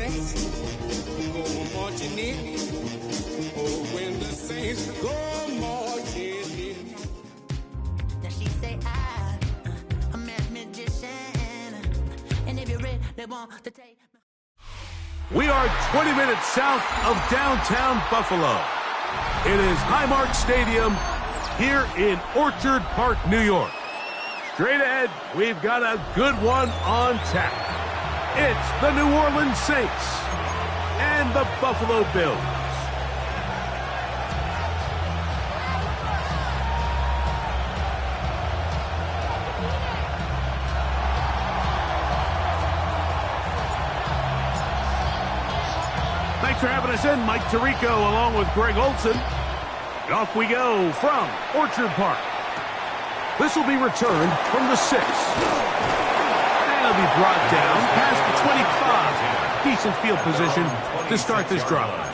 saints go marching in. Oh, when the saints go marching in. Now she say I'm a magician, and if you're ready, they want to take. We are 20 minutes south of downtown Buffalo. It is Highmark Stadium here in Orchard Park, New York. Straight ahead, we've got a good one on tap. It's the New Orleans Saints and the Buffalo Bills. Thanks for having us in, Mike Tirico, along with Greg Olson. And off we go from Orchard Park. This will be returned from the 6. And it'll be brought down past the 25. Decent field position to start this drive.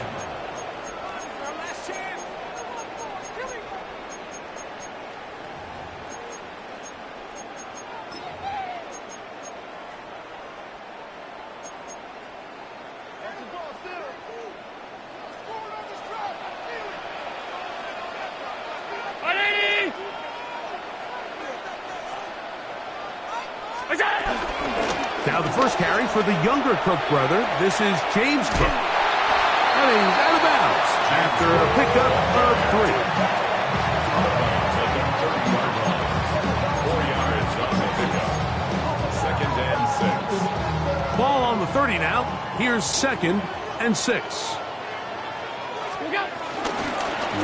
Now the first carry for the younger Cook brother. This is James Cook. And he's out of bounds after a pickup of 3. 4 yards on the pickup. 2nd and 6. Ball on the 30 now. Here's 2nd and 6.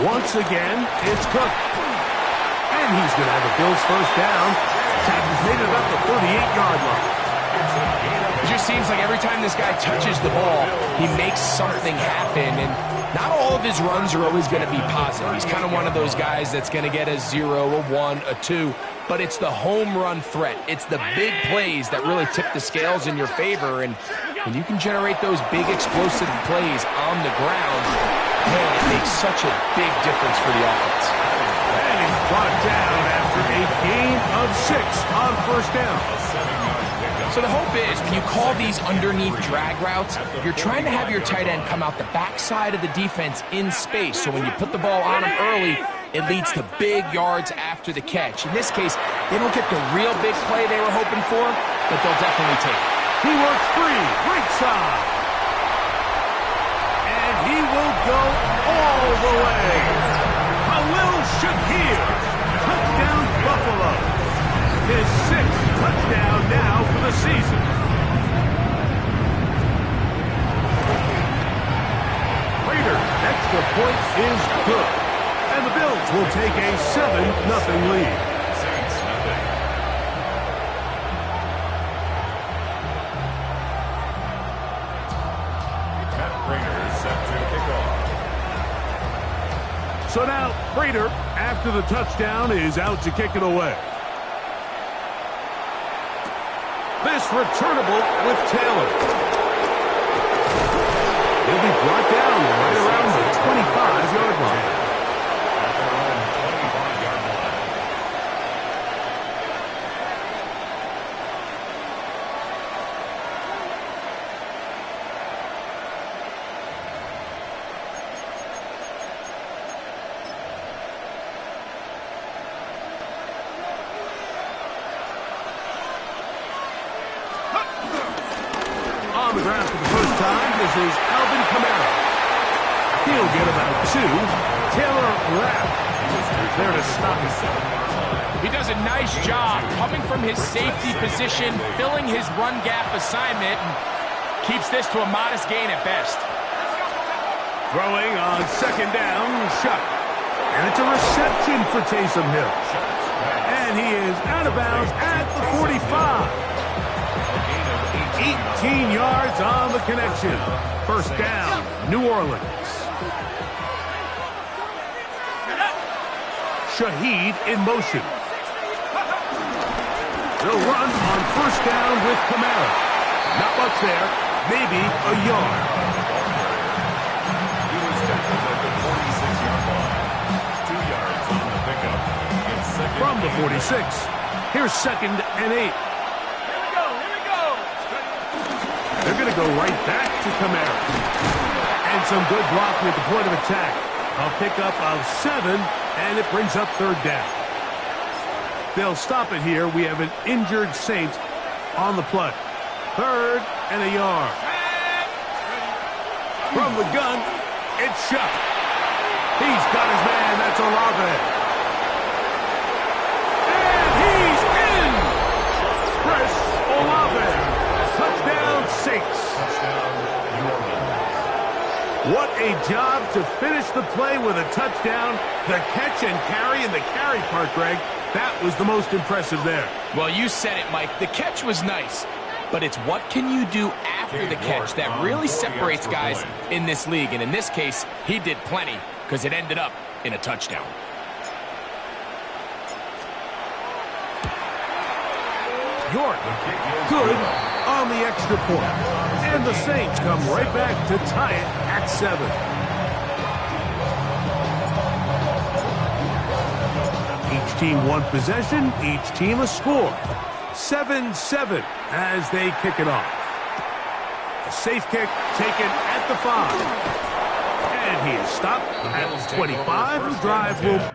Once again, it's Cook. And he's going to have a Bills first down. Tackle's made it about the 38-yard line. It just seems like every time this guy touches the ball, he makes something happen, and not all of his runs are always going to be positive. He's kind of one of those guys that's going to get a 0, a 1, a 2, but it's the home run threat. It's the big plays that really tip the scales in your favor, and when you can generate those big explosive plays on the ground, man, it makes such a big difference for the offense. And he's brought down after a gain of 6 on first down. So the hope is when you call these underneath drag routes, you're trying to have your tight end come out the backside of the defense in space. So when you put the ball on him early, it leads to big yards after the catch. In this case, they don't get the real big play they were hoping for, but they'll definitely take it. He works free, right side. And he will go all the way. Khalil Shakir, touchdown Buffalo. His 6th touchdown now for the season. Raider, extra point is good. And the Bills will take a 7-0 lead. 7-0. Matt Prater set to kick off. So now, Prater, after the touchdown, is out to kick it away. This returnable with Taylor. He'll be brought down right around the 25-yard line. On the ground for the first time, this is Alvin Kamara. He'll get about 2. Taylor Rapp is there to stop him. He does a nice job coming from his safety position, filling his run gap assignment, and keeps this to a modest gain at best. Throwing on 2nd down, Shuck. And it's a reception for Taysom Hill. And he is out of bounds at the 45. 18 yards on the connection. First down, New Orleans. Shaheed in motion. They'll run on first down with Kamara. Not much there, maybe a yard. He was tackled at the 46-yard line. 2 yards on the pickup. It's second From the 46, here's 2nd and 8. They're going to go right back to Kamara. And some good blocking at the point of attack. A pickup of 7, and it brings up third down. They'll stop it here. We have an injured Saint on the play. 3rd and a yard. From the gun, it's Shuck. He's got his man. That's Olave. And he's in. Chris Olave. Touchdown, Saints. What a job to finish the play with a touchdown. The catch and carry, and the carry part, Greg, that was the most impressive there. Well, you said it, Mike. The catch was nice, but it's what can you do after the catch that really separates guys in this league. And in this case, he did plenty because it ended up in a touchdown. York, good on the extra point. And the Saints come right back to tie it at 7. Each team one possession, each team a score. 7-7 as they kick it off. A safe kick taken at the 5. And he is stopped at 25. The drive will...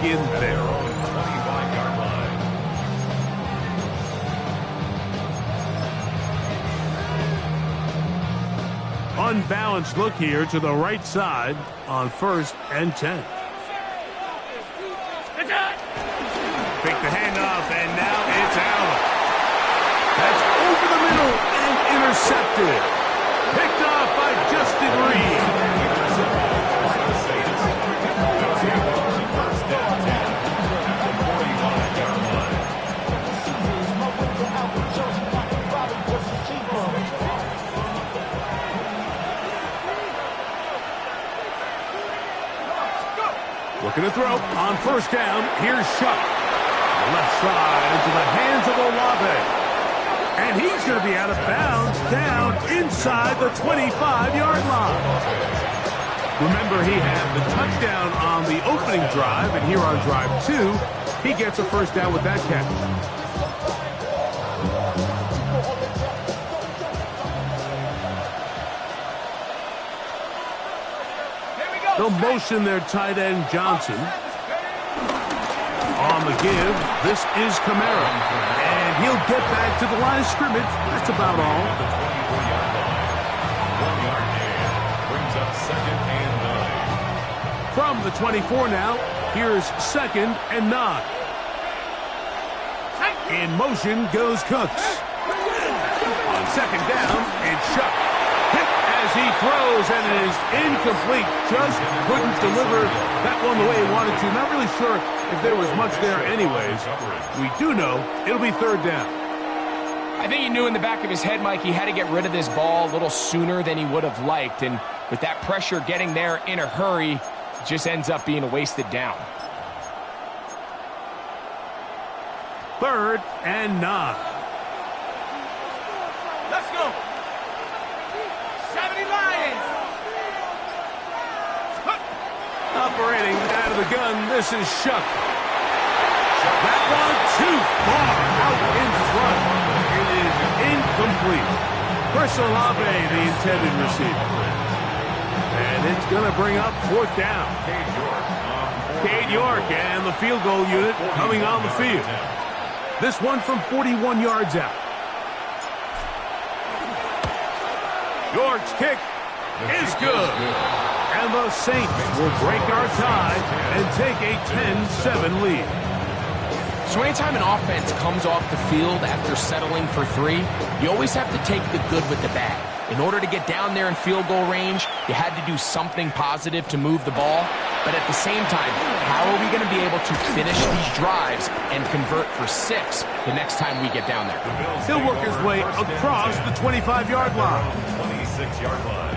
in there. Unbalanced look here to the right side on 1st and 10. Fake the handoff, and now it's out. That's over the middle and intercepted. Picked off by Justin Reed. Looking to throw on 1st down. Here's Shuck. Left side into the hands of Olave. And he's going to be out of bounds down inside the 25-yard line. Remember, he had the touchdown on the opening drive, and here on drive 2, he gets a 1st down with that catch. They'll motion their tight end, Johnson. On the give, this is Kamara. And he'll get back to the line of scrimmage. That's about all. From the 24 now, here's 2nd and 9. In motion goes Cooks. On 2nd down, it's Shuck. As he throws, and it is incomplete. Just couldn't deliver that one the way he wanted to. Not really sure if there was much there anyways. We do know it'll be 3rd down. I think he knew in the back of his head, Mike, he had to get rid of this ball a little sooner than he would have liked. And with that pressure getting there in a hurry, it just ends up being a wasted down. 3rd and 9. Let's go. 70 Lions. Operating out of the gun, this is Shuck. That one too far out in front. It is incomplete. Chris Olave, the intended receiver. And it's going to bring up 4th down. Cade York and the field goal unit coming on the field. This one from 41 yards out. York's kick is good. And the Saints will break our tie and take a 10-7 lead. So anytime an offense comes off the field after settling for 3, you always have to take the good with the bad. In order to get down there in field goal range, you had to do something positive to move the ball. But at the same time, how are we going to be able to finish these drives and convert for 6 the next time we get down there? He'll work his way across the 25-yard line. 26-yard line.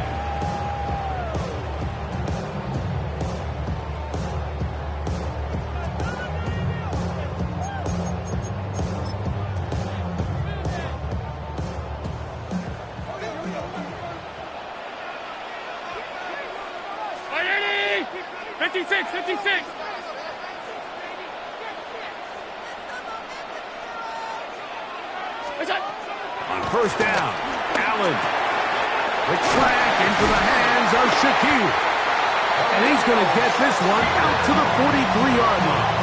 On first down, Allen. The track into the hands of Shakir. And he's going to get this one out to the 43-yard line.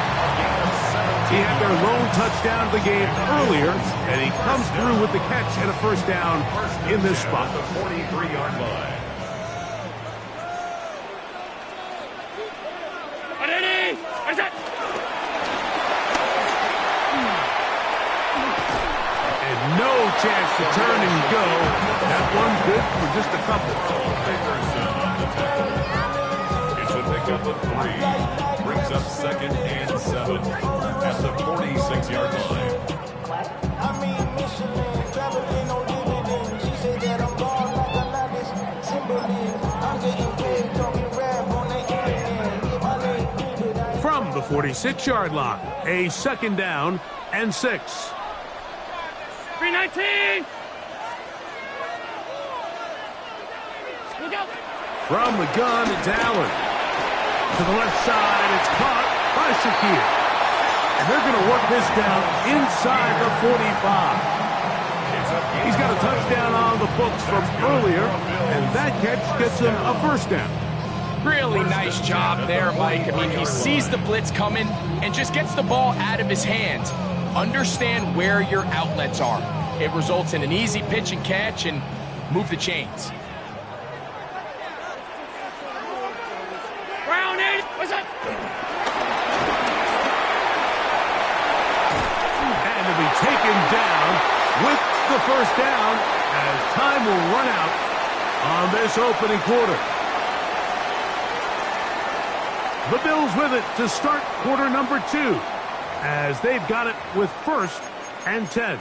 He had their lone touchdown of the game earlier, and he comes through with the catch and a first down in this spot. The 43-yard line. No chance to turn and go. That one good for just a couple. It's a pickup of 3. Brings up 2nd and 7 at the 46-yard line. From the 46-yard line, a 2nd down and 6. 319! From the gun, it's Allen. To the left side, it's caught by Shakir. And they're going to work this down inside the 45. He's got a touchdown on the books from earlier, and that catch gets him a first down. Really nice job there, Mike. I mean, he sees the blitz coming and just gets the ball out of his hands. Understand where your outlets are. It results in an easy pitch and catch and move the chains. Brown in. What's up? And to be taken down with the first down as time will run out on this opening quarter. The Bills with it to start quarter number 2 as they've got it with 1st and 10.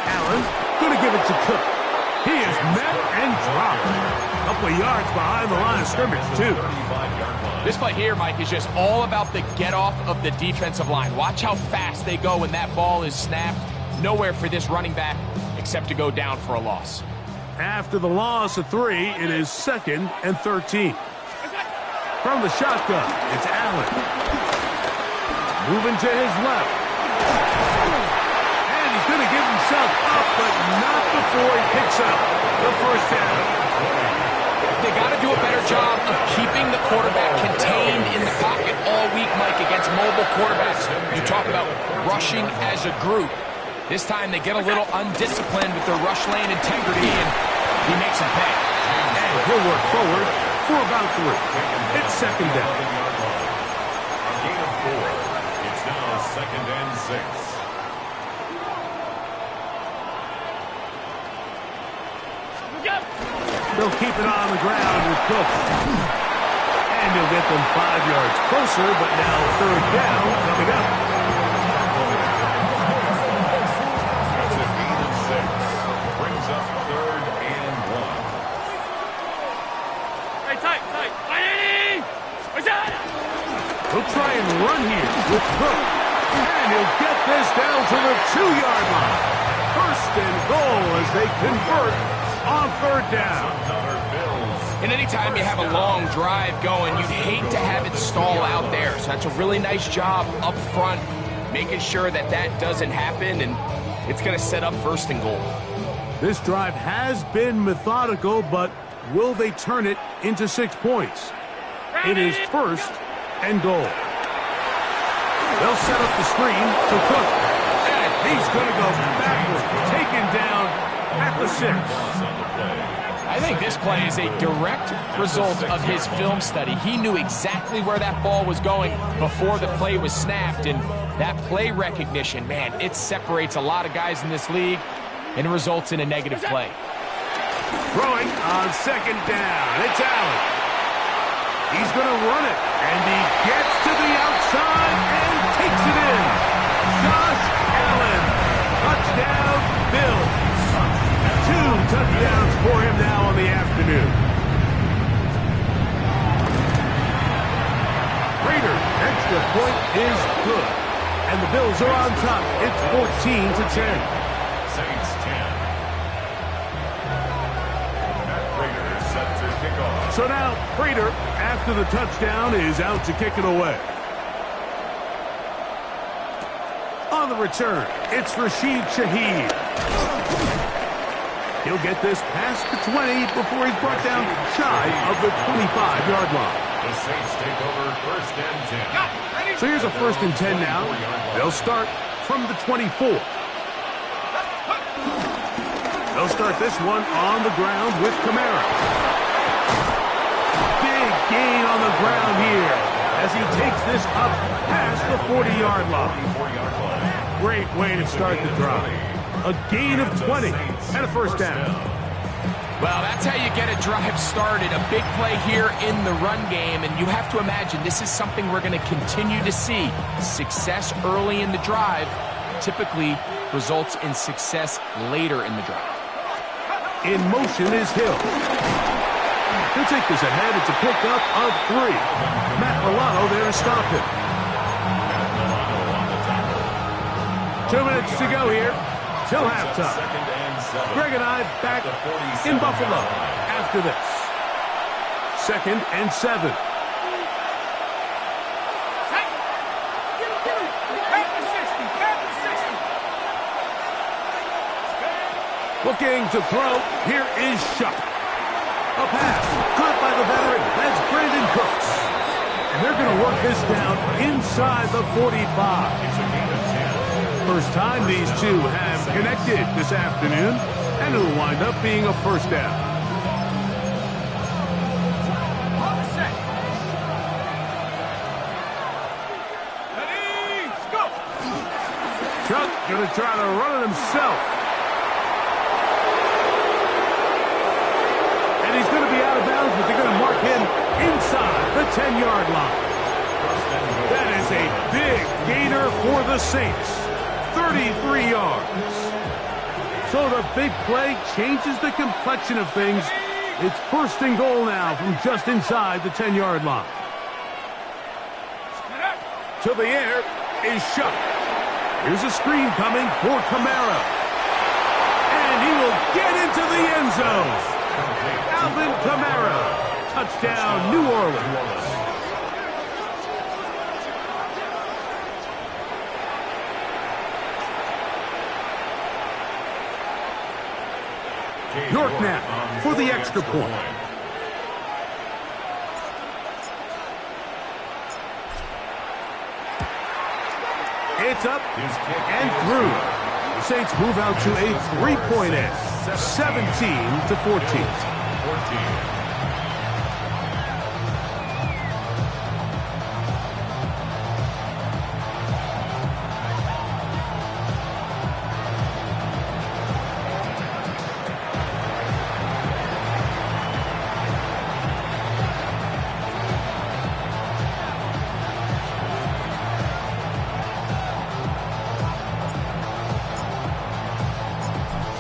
Allen going to give it to Cook. He is met and dropped. A couple of yards behind the line of scrimmage, too. This play here, Mike, is just all about the get-off of the defensive line. Watch how fast they go when that ball is snapped. Nowhere for this running back except to go down for a loss. After the loss of 3, it is 2nd and 13. From the shotgun, it's Allen. Moving to his left. And he's going to give himself up, but not before he picks up the first down. They got to do a better job of keeping the quarterback contained in the pocket all week, Mike, against mobile quarterbacks. You talk about rushing as a group. This time they get a little undisciplined with their rush lane integrity, and he makes them pay. And he'll work forward for about 3. It's 2nd down. A gain of 4. It's now 2nd and 6. They'll keep it on the ground with Cook. And he'll get them 5 yards closer, but now 3rd down coming up. That's a gain of 6. Brings up 3rd and 1. Hey, tight. What's that? He'll try and run here with Cook. And he'll get this down to the 2-yard line. 1st and goal as they convert on 3rd down. And anytime you have a long drive going, you'd hate to have it stall out there. So that's a really nice job up front, making sure that that doesn't happen, and it's going to set up 1st and goal. This drive has been methodical, but Will they turn it into 6 points? It is 1st and goal. They'll set up the screen to Cook. And he's going to go backward, taken down at the 6. I think this play is a direct result of his film study. He knew exactly where that ball was going before the play was snapped, and that play recognition, man, it separates a lot of guys in this league and results in a negative play. Throwing on 2nd down. It's Allen. He's going to run it, and he gets to the outside and takes it in. Josh Allen. Touchdown, Bills. 2 touchdowns for him now on the afternoon. Prater, extra point is good. And the Bills are on top. It's 14-10. Saints 10. Matt Prater set to kick off. So now Prater, after the touchdown, is out to kick it away. On the return, it's Rashid Shaheed. He'll get this past the 20 before he's brought down shy of the 25-yard line. The Saints take over 1st and 10. So here's a 1st and 10 now. They'll start from the 24. They'll start this one on the ground with Kamara. Big gain on the ground here as he takes this up past the 40-yard line. Great way to start the drive. A gain of 20 and a 1st down. Well, that's how you get a drive started. A big play here in the run game, and you have to imagine this is something we're going to continue to see. Success early in the drive typically results in success later in the drive. In motion is Hill. He'll take this ahead. It's a pickup of 3. Matt Milano there to stop him. 2 minutes to go here till halftime. Greg and I back in Buffalo after this. 2nd and 7. Looking to throw. Here is Shuck. A pass caught by the veteran. That's Brandon Cooks. And they're going to work this down inside the 45. First time these two have connected this afternoon, and it'll wind up being a 1st down. Chuck going to try to run it himself. And he's going to be out of bounds, but they're going to mark him inside the 10-yard line. That is a big gainer for the Saints. 33 yards. So the big play changes the complexion of things. It's 1st and goal now from just inside the 10-yard line. To the air is Shuck. Here's a screen coming for Kamara. And he will get into the end zone. Alvin Kamara. Touchdown, New Orleans. York now for the extra point. It's up and through. The Saints move out to a 3-point edge, 17-14.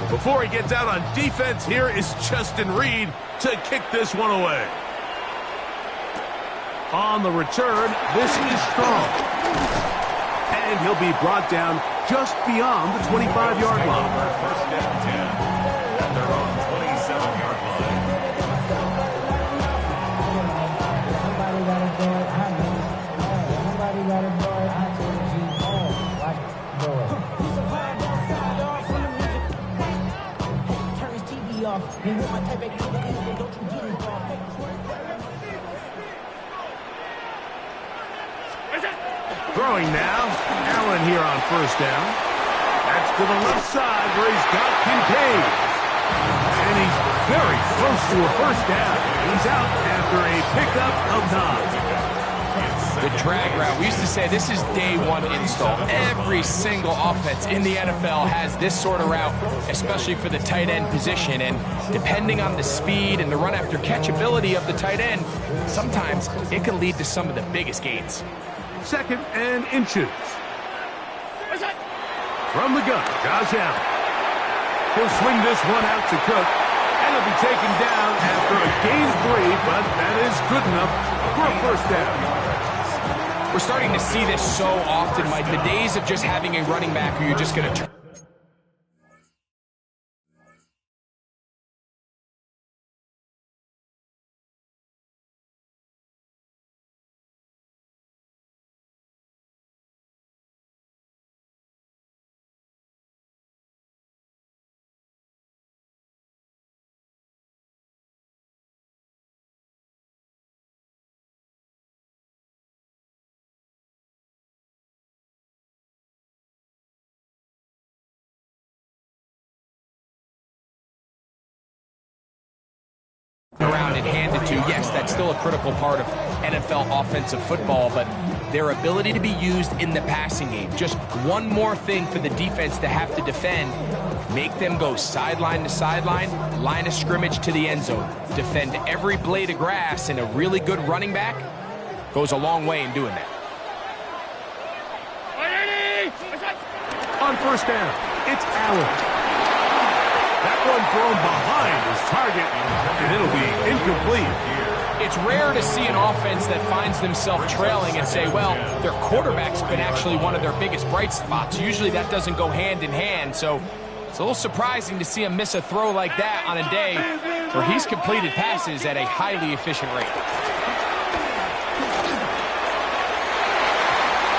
Before he gets out on defense, here is Justin Reed to kick this one away. On the return, this is strong. And he'll be brought down just beyond the 25-yard line. 1st and 10 at their own 27-yard line. Throwing now. Allen here on first down. That's to the left side where he's got Kincaid. And he's very close to a first down. He's out after a pickup of 9. The drag route. We used to say this is day one install. Every single offense in the NFL has this sort of route, especially for the tight end position. And depending on the speed and the run after catch ability of the tight end, sometimes it can lead to some of the biggest gains. 2nd and inches. From the gun, Josh Allen. He'll swing this one out to Cook, and he'll be taken down after a gain of 3, but that is good enough for a first down. We're starting to see this so often, Mike. The days of just having a running back who you're just going to turn around and hand it to. Yes, that's still a critical part of NFL offensive football, but their ability to be used in the passing game. Just one more thing for the defense to have to defend. Make them go sideline to sideline, line of scrimmage to the end zone. Defend every blade of grass, and a really good running back goes a long way in doing that. On first down, it's Allen. That one thrown behind his target, and it'll be incomplete. It's rare to see an offense that finds themselves trailing and say, well, their quarterback's been actually one of their biggest bright spots. Usually that doesn't go hand in hand, so it's a little surprising to see him miss a throw like that on a day where he's completed passes at a highly efficient rate.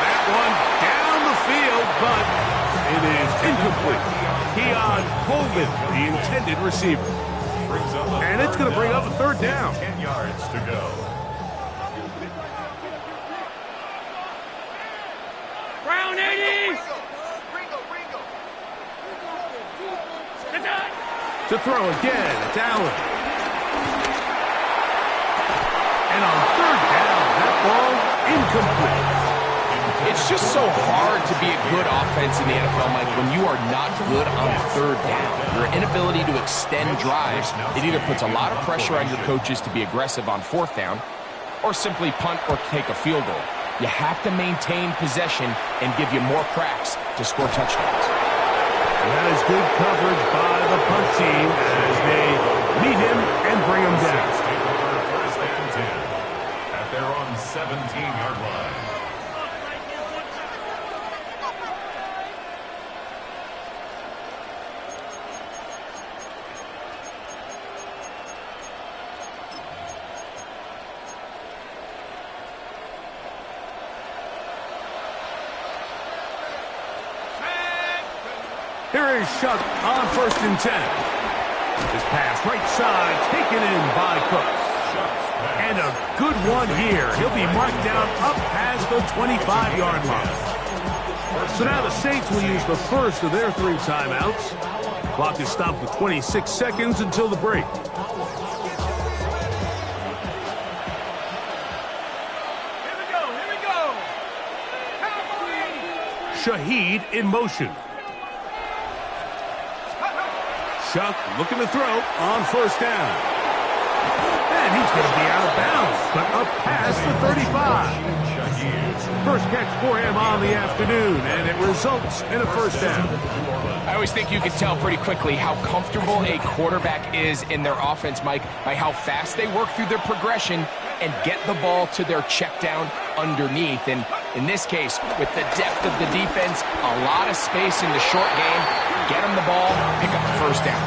That one down the field, but it is incomplete. Keon Coleman, the intended receiver. And it's going to bring up a 3rd down. 10 yards to go. Brown 80! To throw again, it's Allen. And on 3rd down, that ball incomplete. It's just so hard to be a good offense in the NFL, Mike, when you are not good on 3rd down. Your inability to extend drives, it either puts a lot of pressure on your coaches to be aggressive on 4th down or simply punt or take a field goal. You have to maintain possession and give you more cracks to score touchdowns. And that is good coverage by the punt team as they meet him and bring him down. First and 10 at their own 17-yard line. Here is Shuck on 1st and 10. His pass right side taken in by Cooks. And a good one here. He'll be marked down up past the 25-yard line. So now the Saints will use the first of their 3 timeouts. Clock is stopped with 26 seconds until the break. Here we go. Shaheed in motion. Shuck looking to throw on 1st down. And he's going to be out of bounds, but up past the 35. First catch for him on the afternoon, and it results in a 1st down. I always think you can tell pretty quickly how comfortable a quarterback is in their offense, Mike, by how fast they work through their progression and get the ball to their check down underneath. And in this case, with the depth of the defense, a lot of space in the short game, get them the ball, pick up the 1st down.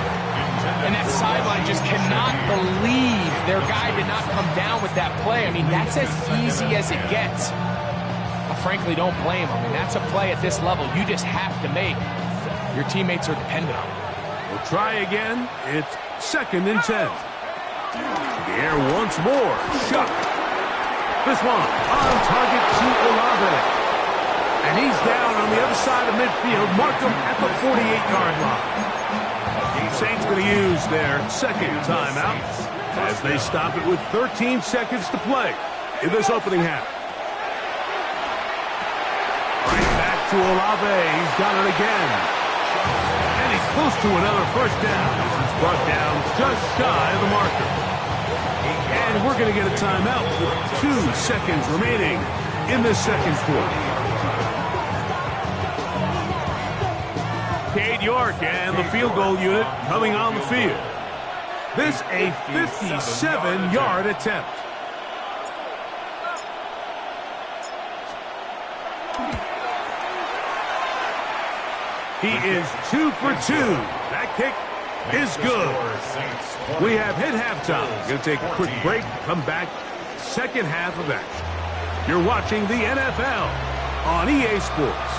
And that sideline just cannot believe their guy did not come down with that play. I mean, that's as easy as it gets. I frankly don't blame him. And that's a play at this level you just have to make. Your teammates are dependent on it. We'll try again. It's 2nd and 10. To the air once more. Shot. This one on target to Olave. And he's down on the other side of midfield. Mark him at the 48-yard line. Saints going to use their 2nd timeout as they stop it with 13 seconds to play in this opening half. Right back to Olave. He's got it again. And he's close to another first down. He's brought down just shy of the marker. And we're going to get a timeout with 2 seconds remaining in this second quarter. Cade York and the field goal unit coming on the field. This a 57-yard attempt. He is 2 for 2. That kick is good. We have hit halftime. Going to take a quick break. Come back. Second half of action. You're watching the NFL on EA Sports.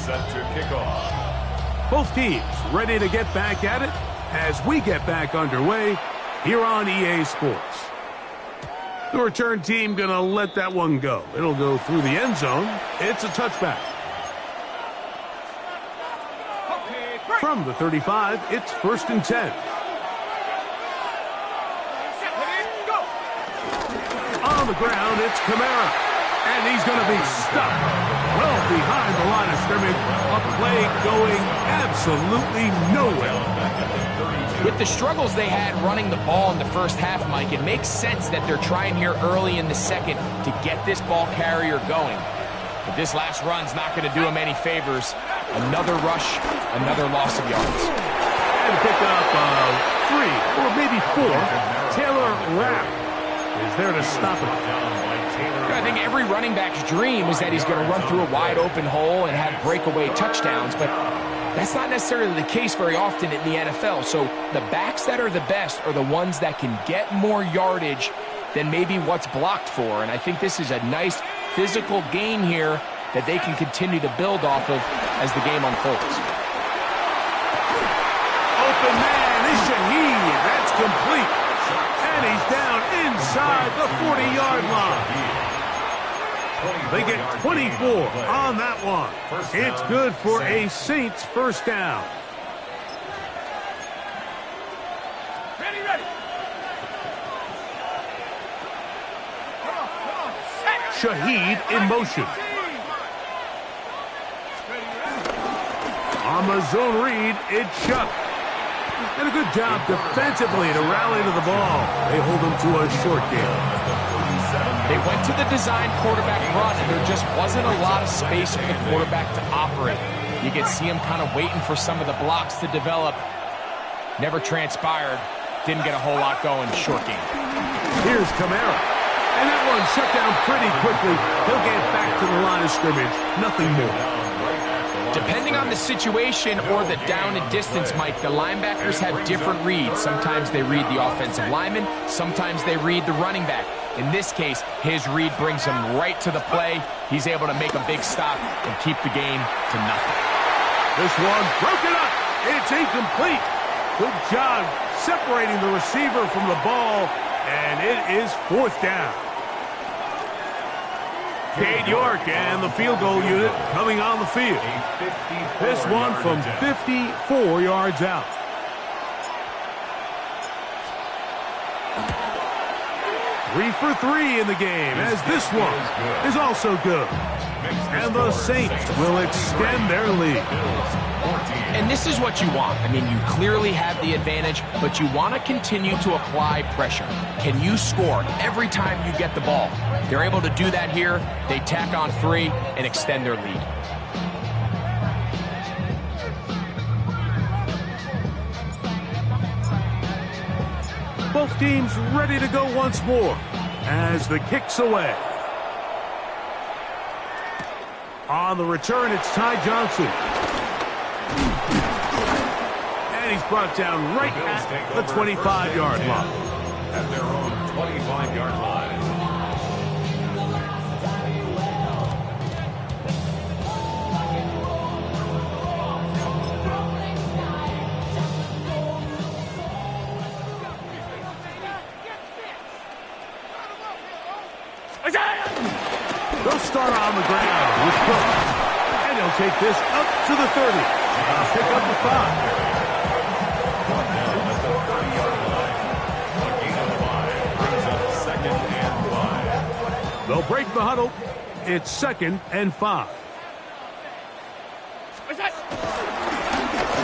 Set to kick off. Both teams ready to get back at it as we get back underway here on EA Sports. The return team going to let that one go. It'll go through the end zone. It's a touchback. From the 35, it's 1st and 10. On the ground, it's Kamara. And he's going to be stuck well behind the line of scrimmage. A play going absolutely nowhere. With the struggles they had running the ball in the first half, Mike, it makes sense that they're trying here early in the second to get this ball carrier going. But this last run's not going to do him any favors. Another rush, another loss of yards. And pick up 3 or maybe 4. Taylor Rapp is there to stop it. I think every running back's dream is that he's going to run through a wide open hole and have breakaway touchdowns, but that's not necessarily the case very often in the NFL. So the backs that are the best are the ones that can get more yardage than maybe what's blocked for. And I think this is a nice physical gain here that they can continue to build off of as the game unfolds. Open man is Shaheed. That's complete. And he's down inside the 40-yard line. They get 24 on that one. It's good for a Saints first down. Ready. Shaheed in motion. On the zone read, it's Chuck. And a good job defensively to rally to the ball. They hold him to a short game. They went to the design quarterback run, and there just wasn't a lot of space for the quarterback to operate. You could see him kind of waiting for some of the blocks to develop. Never transpired. Didn't get a whole lot going. Short game. Here's Kamara. And that one shut down pretty quickly. He'll get back to the line of scrimmage. Nothing more. Depending on the situation or the down and distance, Mike, the linebackers have different reads. Sometimes they read the offensive lineman. Sometimes they read the running back. In this case, his read brings him right to the play. He's able to make a big stop and keep the game to nothing. This one broken up. It's incomplete. Good job separating the receiver from the ball, and it is 4th down. Cade York and the field goal unit coming on the field. This one from 54 yards out. Three for 3 in the game, as this one is also good. And the Saints will extend their lead. And this is what you want. I mean, you clearly have the advantage, but you want to continue to apply pressure. Can you score every time you get the ball? They're able to do that here. They tack on 3 and extend their lead. Both teams ready to go once more as the kick's away. On the return, it's Ty Johnson. he's brought down right at the 25-yard line. At their own 25-yard line. They'll start on the ground with Cook. And he'll take this up to the 30. Pick up the 5. They'll break the huddle. It's 2nd and 5.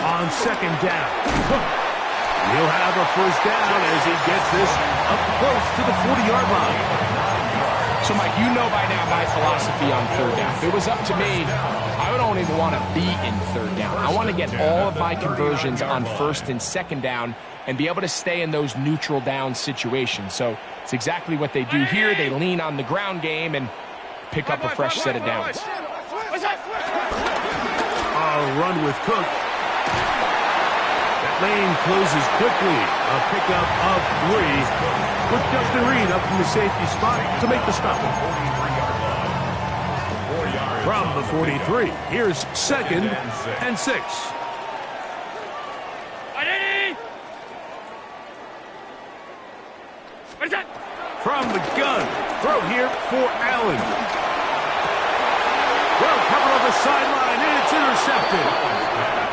On 2nd down, Cook. He'll have a first down as he gets this up close to the 40-yard line. So, Mike, you know by now my philosophy on 3rd down. If it was up to me, I don't even want to be in 3rd down. I want to get all of my conversions on 1st and 2nd down and be able to stay in those neutral down situations. So it's exactly what they do here. They lean on the ground game and pick up a fresh set of downs. A run with Cook. That lane closes quickly. A pickup of 3 with Justin Reed up from the safety spot to make the stop. From the 43, here's 2nd and 6. From the gun, throw here for Allen. Well, cover on the sideline, and it's intercepted.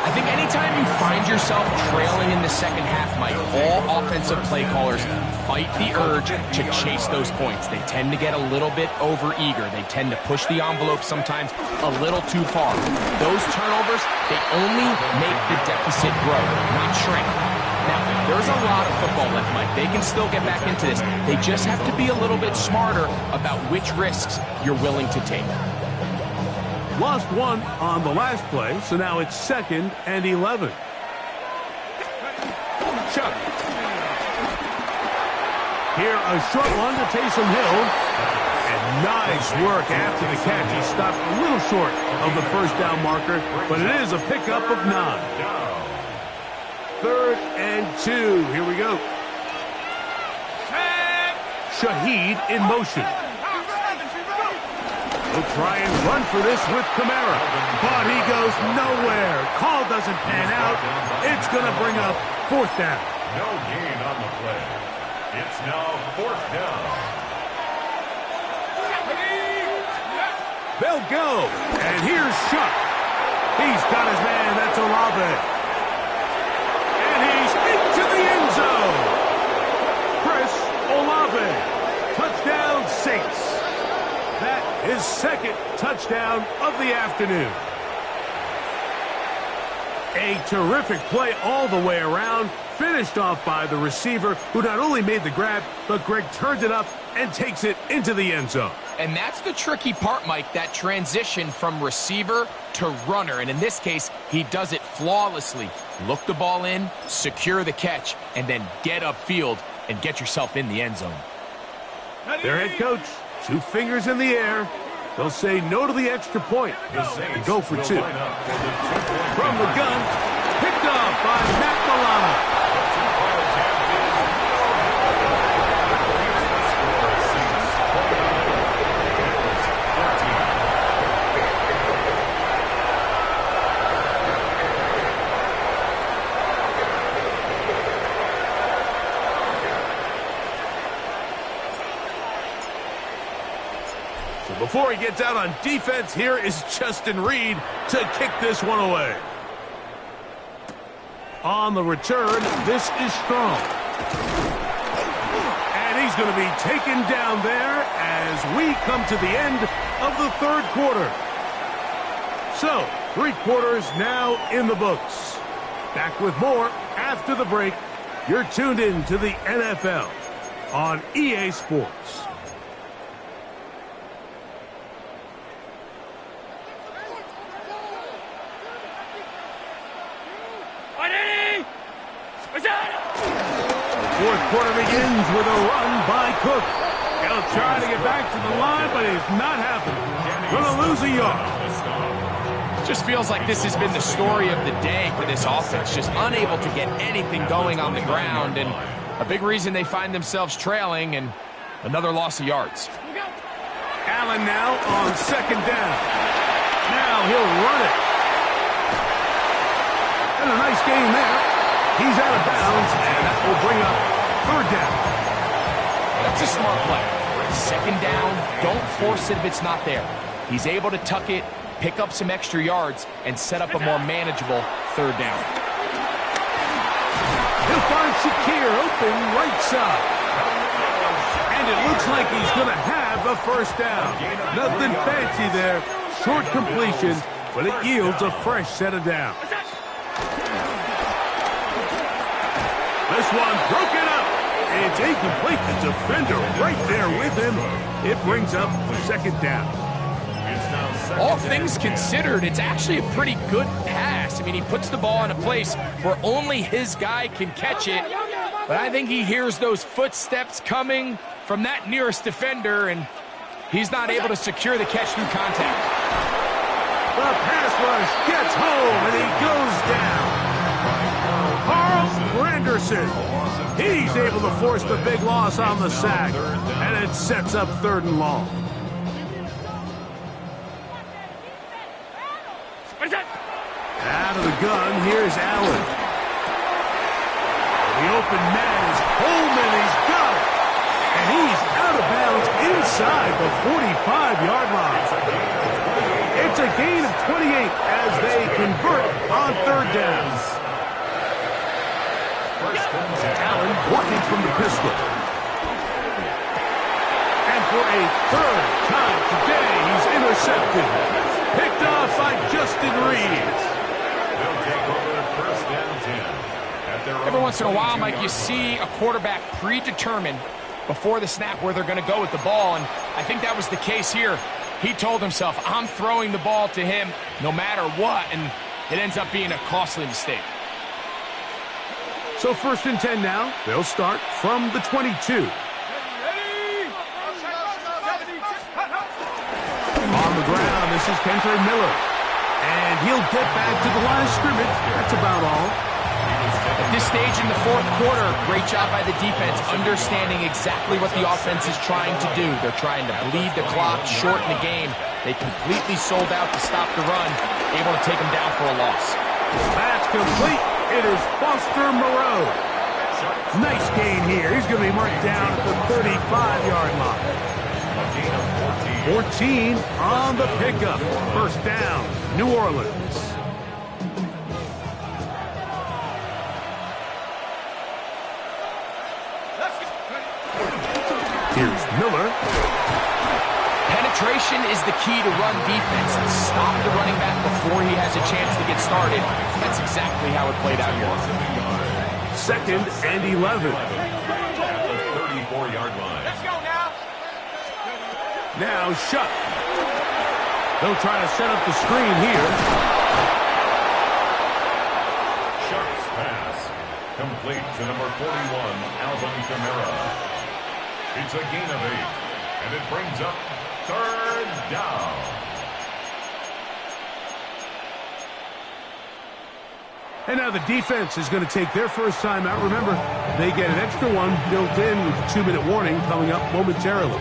I think anytime you find yourself trailing in the second half, Mike, all offensive play callers fight the urge to chase those points. They tend to get a little bit overeager. They tend to push the envelope sometimes a little too far. Those turnovers, they only make the deficit grow, not shrink. Now, there's a lot of football left, Mike. They can still get back into this. They just have to be a little bit smarter about which risks you're willing to take. Lost 1 on the last play, so now it's 2nd and 11. Chuck. Here, a short one to Taysom Hill. And nice work after the catch. He stopped a little short of the first down marker, but it is a pickup of 9. 3rd and 2. Here we go. Shaheed in motion. He'll try and run for this with Kamara, but he goes nowhere. Call doesn't pan out. It's going to bring up 4th down. No gain on the play. It's now 4th down. They'll go, and here's Shuck. He's got his man. That's Olave. And he's into the end zone. Chris Olave. Touchdown, Saints. That is 2nd touchdown of the afternoon. A terrific play all the way around, finished off by the receiver, who not only made the grab, but Greg turned it up and takes it into the end zone. And that's the tricky part, Mike, that transition from receiver to runner. And in this case, he does it flawlessly. Look the ball in, secure the catch, and then get upfield and get yourself in the end zone. Their head coach, 2 fingers in the air. They'll say no to the extra point and go for 2. From the gun, picked up by Matt Milano. Before he gets out on defense, here is Justin Reed to kick this one away. On the return, this is strong. And he's going to be taken down there as we come to the end of the 3rd quarter. So, 3 quarters now in the books. Back with more after the break. You're tuned in to the NFL on EA Sports. The 4th quarter begins with a run by Cook. He'll try to get back to the line, but it's not happening. Going to lose a yard. Just feels like this has been the story of the day for this offense, just unable to get anything going on the ground, and a big reason they find themselves trailing and another loss of yards. Allen now on second down. Now he'll run it. And a nice gain there. He's out of bounds, and that will bring up third down. That's a smart play. Second down, don't force it if it's not there. He's able to tuck it, pick up some extra yards, and set up a more manageable third down. He'll find Shakir open right side. And it looks like he's going to have a first down. Nothing fancy there. Short completion, but it yields a fresh set of downs. This one broken up. It's incomplete. The defender right there with him. It brings up second down. All things considered, it's actually a pretty good pass. I mean, he puts the ball in a place where only his guy can catch it. But I think he hears those footsteps coming from that nearest defender, and he's not able to secure the catch through contact. The pass rush gets home, and he goes down. Carl Granderson. He's able to force the big loss on the sack, and it sets up third and long. Out of the gun, here's Allen. The open man is Holman. He's got it. And he's out of bounds inside the 45-yard line. It's a gain of 28 as they convert on third down. Allen working from the pistol. And for a third time today, he's intercepted. Picked off by Justin Reeves. Every once in a while, Mike, you see a quarterback predetermine before the snap where they're going to go with the ball, and I think that was the case here. He told himself, I'm throwing the ball to him no matter what, and it ends up being a costly mistake. So 1st and 10 now. They'll start from the 22. On the ground, this is Kentre Miller. And he'll get back to the line of scrimmage. That's about all. At this stage in the fourth quarter, great job by the defense, understanding exactly what the offense is trying to do. They're trying to bleed the clock, shorten the game. They completely sold out to stop the run, able to take them down for a loss. That's complete. It is Foster Moreau. Nice gain here. He's going to be marked down at the 35-yard line. 14 on the pickup. First down, New Orleans. Here's Miller. Penetration is the key to run defense. Stop the running back before he has a chance to get started. That's exactly how it played out here. 2nd and 11. At the 34-yard line. Let's go now. Now Shuck. They'll try to set up the screen here. Shuck's pass complete to number 41, Alvin Kamara. It's a gain of 8, and it brings up third down. And now the defense is going to take their first time out. Remember, they get an extra one built in with a 2-minute warning coming up momentarily.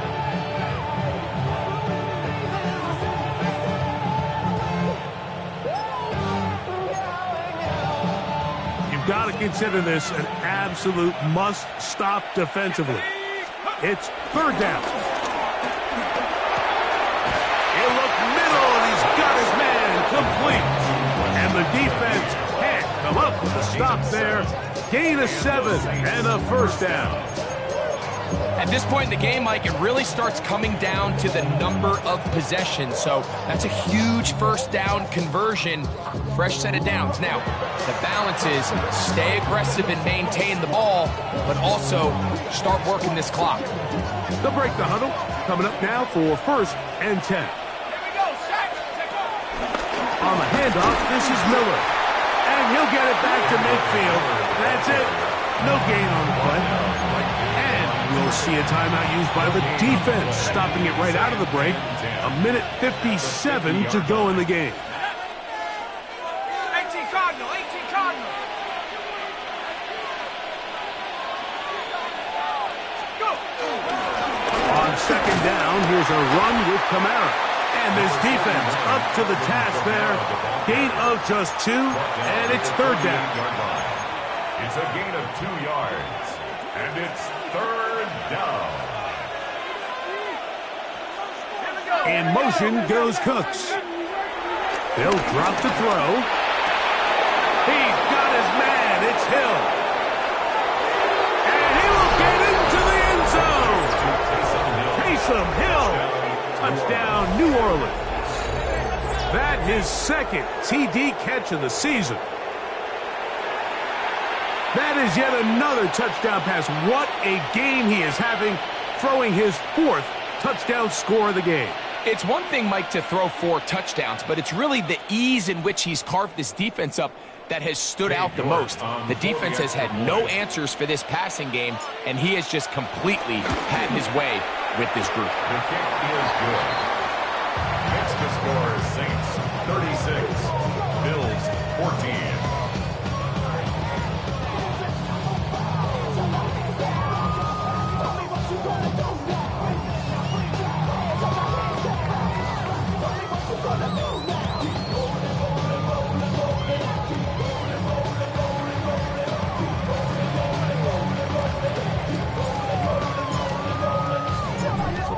You've got to consider this an absolute must-stop defensively. It's third down. He'll look middle, and he's got his man complete. And the defense can't come up with a stop there. Gain of 7 and a first down. At this point in the game, Mike, it really starts coming down to the number of possessions. So that's a huge first down conversion. Fresh set of downs. Now, the balance is stay aggressive and maintain the ball, but also start working this clock. They'll break the huddle. Coming up now for 1st and 10. Here we go, Shaq. Take off. On the handoff, this is Miller. And he'll get it back to midfield. That's it. No gain on the play. We'll see a timeout used by the defense, stopping it right out of the break. 1:57 to go in the game. second down, here's a run with Kamara. And this defense up to the task there. Gain of just 2, and it's third down. It's a gain of 2 yards, and it's third down. In motion goes Cooks. He'll drop to throw. He's got his man. It's Hill. And he will get into the end zone. Taysom Hill. Touchdown, New Orleans. That his second TD catch of the season. That is yet another touchdown pass. What a game he is having, throwing his 4th touchdown score of the game. It's one thing, Mike, to throw 4 touchdowns, but it's really the ease in which he's carved this defense up that has stood out the most. The defense has had no answers for this passing game, and he has just completely had his way with this group. The kick is good. It's the score, Saints 36, Bills 14.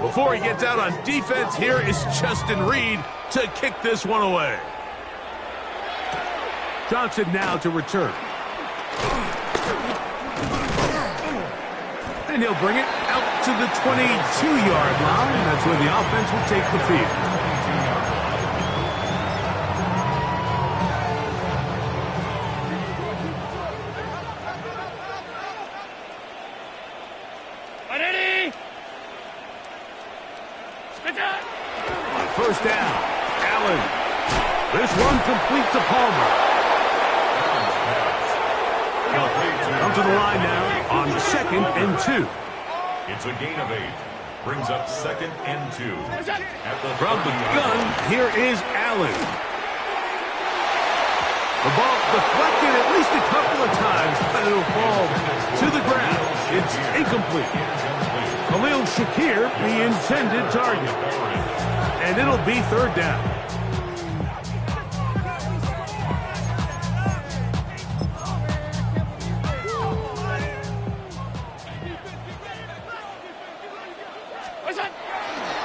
Before he gets out on defense, here is Justin Reed to kick this one away. Johnson now to return. And he'll bring it out to the 22-yard line. That's where the offense will take the field. First down, Allen. This one complete to Palmer. Come to the line now on 2nd and 2. It's a gain of 8. Brings up 2nd and 2. From the gun, here is Allen. The ball deflected at least a couple of times, but it'll fall to the ground. It's incomplete. Khalil Shakir, the intended target. And it'll be third down.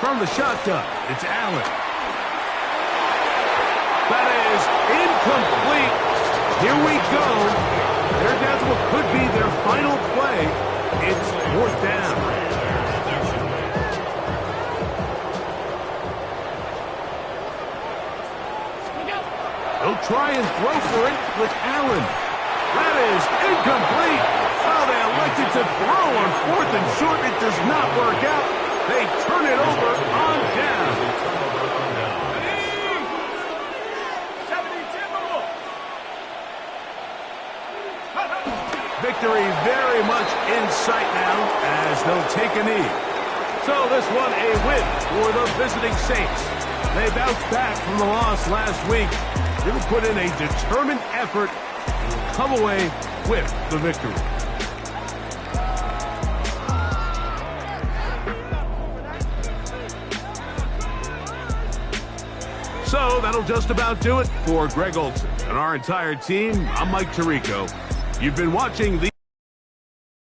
From the shotgun, it's Allen. That is incomplete. Here we go. They're down to what could be their final play. It's 4th down. He'll try and throw for it with Allen. That is incomplete. Oh, they elected to throw on 4th and short. It does not work out. They turn it over on down. Victory very much in sight now as they'll take a knee. So this one a win for the visiting Saints. They bounced back from the loss last week. They will put in a determined effort and come away with the victory. So that'll just about do it for Greg Olsen and our entire team. I'm Mike Tirico. You've been watching the